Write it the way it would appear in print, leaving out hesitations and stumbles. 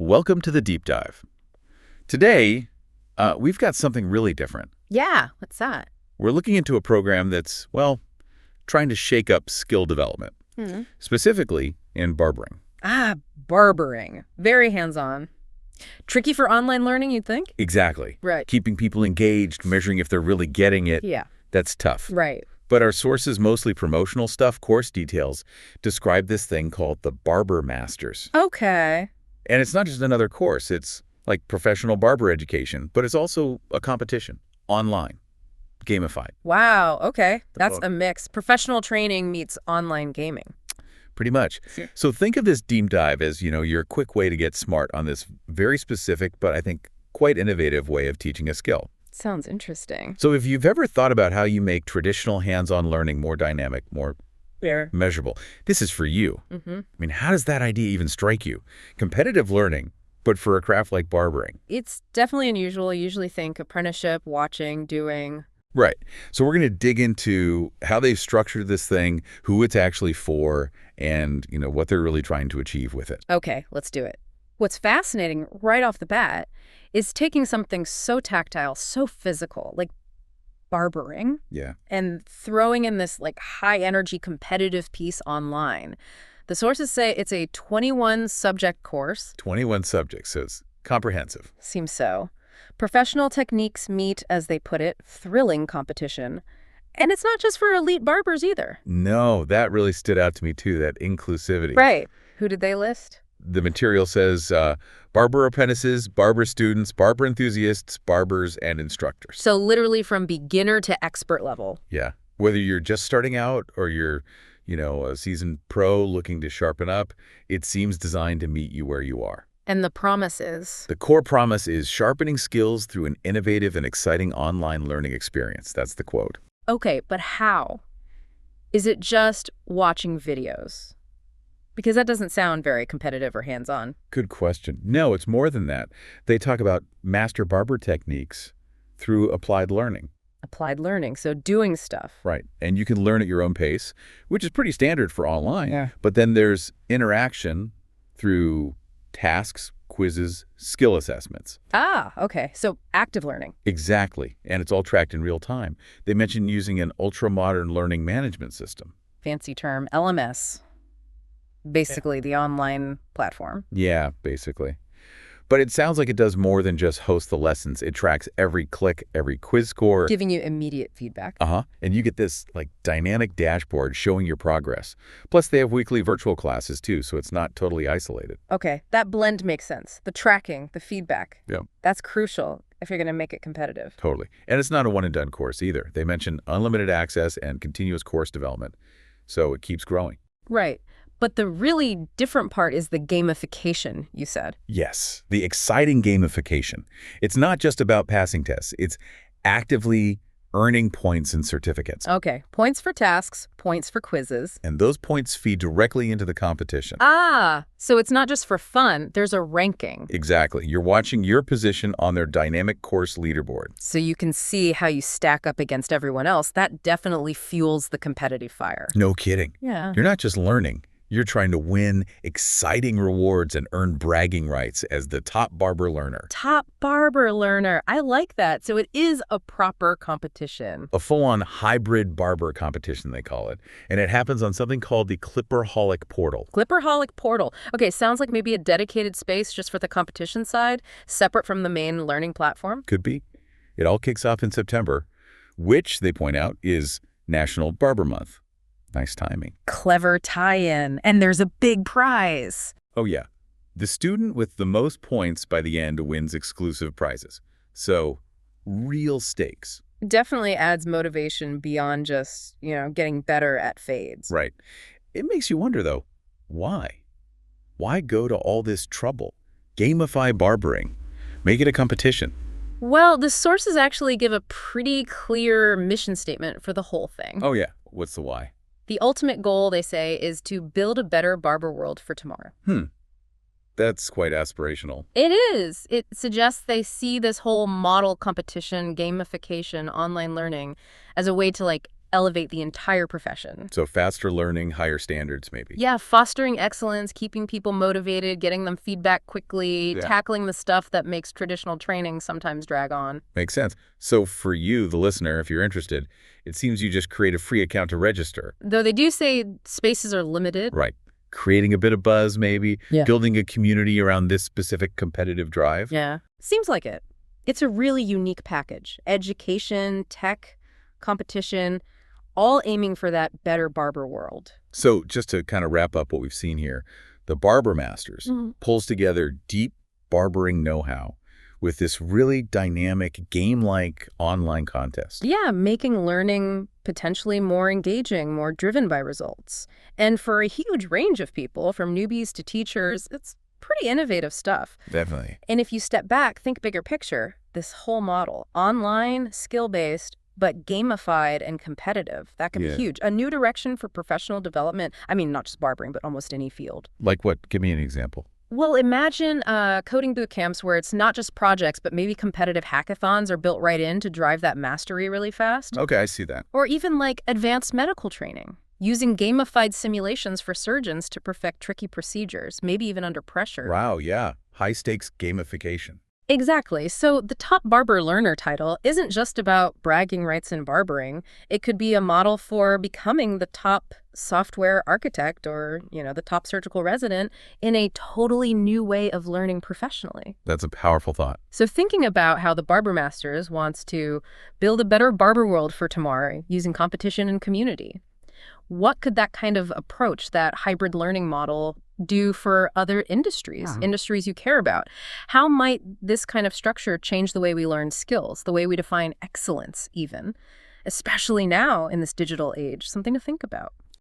Welcome to the Deep Dive. Today, we've got something really different. Yeah, what's that? We're looking into a program that's, well, trying to shake up skill development, specifically in barbering. Ah, barbering. Very hands-on. Tricky for online learning, you'd think? Exactly. Right. Keeping people engaged, measuring if they're really getting it. Yeah. That's tough. Right. But our sources, mostly promotional stuff, course details, describe this thing called the Barber Masters. Okay. And it's not just another course. It's like professional barber education, but it's also a competition, online, gamified. Wow, okay. That's book. a mix. Professional training meets online gaming. Pretty much. So think of this deep dive as, your quick way to get smart on this very specific, but I think quite innovative way of teaching a skill. Sounds interesting. So if you've ever thought about how you make traditional hands-on learning more dynamic, more measurable, this is for you. I mean, how does that idea even strike you? Competitive learning, but for a craft like barbering. It's definitely unusual. I usually think apprenticeship, watching, doing. Right. So we're going to dig into how they've structured this thing, who it's actually for, and, what they're really trying to achieve with it. Okay, let's do it. What's fascinating right off the bat is taking something so tactile, so physical, like barbering, and throwing in this high-energy competitive piece online. The sources say it's a 21-subject course. 21 subjects, so it's comprehensive. Seems so. Professional techniques meet, as they put it, thrilling competition. And it's not just for elite barbers either. No, that really stood out to me too, that inclusivity. Right. Who did they list? The material says barber apprentices, barber students, barber enthusiasts, barbers, and instructors. So literally from beginner to expert level. Yeah. Whether you're just starting out or you're, a seasoned pro looking to sharpen up, it seems designed to meet you where you are. And the promise is? The core promise is sharpening skills through an innovative and exciting online learning experience. That's the quote. Okay, but how? Is it just watching videos? Because that doesn't sound very competitive or hands-on. Good question. No, it's more than that. They talk about master barber techniques through applied learning. Applied learning, so doing stuff. Right. And you can learn at your own pace, which is pretty standard for online. Yeah. But then there's interaction through tasks, quizzes, skill assessments. Ah, okay. So active learning. Exactly. And it's all tracked in real time. They mentioned using an ultra-modern learning management system. Fancy term, LMS. Basically the online platform. Yeah, basically. But it sounds like it does more than just host the lessons. It tracks every click, every quiz score. Giving you immediate feedback. And you get this dynamic dashboard showing your progress. Plus they have weekly virtual classes too, so it's not totally isolated. Okay, that blend makes sense. The tracking, the feedback. Yeah. That's crucial if you're going to make it competitive. Totally. And it's not a one-and-done course either. They mention unlimited access and continuous course development, so it keeps growing. Right. But the really different part is the gamification, you said. Yes, the exciting gamification. It's not just about passing tests. It's actively earning points and certificates. Okay, points for tasks, points for quizzes. And those points feed directly into the competition. Ah, so it's not just for fun. There's a ranking. Exactly. You're watching your position on their dynamic course leaderboard. So you can see how you stack up against everyone else. That definitely fuels the competitive fire. No kidding. Yeah. You're not just learning. You're trying to win exciting rewards and earn bragging rights as the top barber learner. Top barber learner. I like that. So it is a proper competition. A full-on hybrid barber competition, they call it. And it happens on something called the Clipperholic portal. Clipperholic portal. Okay, sounds like maybe a dedicated space just for the competition side, separate from the main learning platform. Could be. It all kicks off in September, which, they point out, is National Barber Month. Nice timing. Clever tie-in. And there's a big prize. Oh, yeah. The student with the most points by the end wins exclusive prizes. So, real stakes. Definitely adds motivation beyond just, getting better at fades. Right. It makes you wonder, though, why? Why go to all this trouble? Gamify barbering. Make it a competition. Well, the sources actually give a pretty clear mission statement for the whole thing. Oh, yeah. What's the why? The ultimate goal, they say, is to build a better barber world for tomorrow. That's quite aspirational. It is. It suggests they see this whole model competition, gamification, online learning as a way to, elevate the entire profession. So faster learning, higher standards, maybe. Yeah, fostering excellence, keeping people motivated, getting them feedback quickly, tackling the stuff that makes traditional training sometimes drag on. Makes sense. So for you, the listener, if you're interested, it seems you just create a free account to register. Though they do say spaces are limited. Right. Creating a bit of buzz, maybe. Building a community around this specific competitive drive. Yeah. Seems like it. It's a really unique package. Education, tech, competition, all aiming for that better barber world. So just to kind of wrap up what we've seen here, the Barber Masters pulls together deep barbering know-how with this really dynamic, game-like online contest. Yeah, making learning potentially more engaging, more driven by results. And for a huge range of people, from newbies to teachers, it's pretty innovative stuff. Definitely. And if you step back, think bigger picture, this whole model, online, skill-based, but gamified and competitive, that could be huge. A new direction for professional development. I mean, not just barbering, but almost any field. Like what? Give me an example. Well, imagine coding boot camps where it's not just projects, but maybe competitive hackathons are built right in to drive that mastery really fast. Okay, I see that. Or even like advanced medical training, using gamified simulations for surgeons to perfect tricky procedures, maybe even under pressure. Wow, yeah. High-stakes gamification. Exactly. So the top barber learner title isn't just about bragging rights in barbering. It could be a model for becoming the top software architect or, the top surgical resident in a totally new way of learning professionally. That's a powerful thought. So thinking about how the Barber Masters wants to build a better barber world for tomorrow using competition and community, what could that kind of approach, that hybrid learning model, do for other industries, industries you care about? How might this kind of structure change the way we learn skills, the way we define excellence even, especially now in this digital age? Something to think about.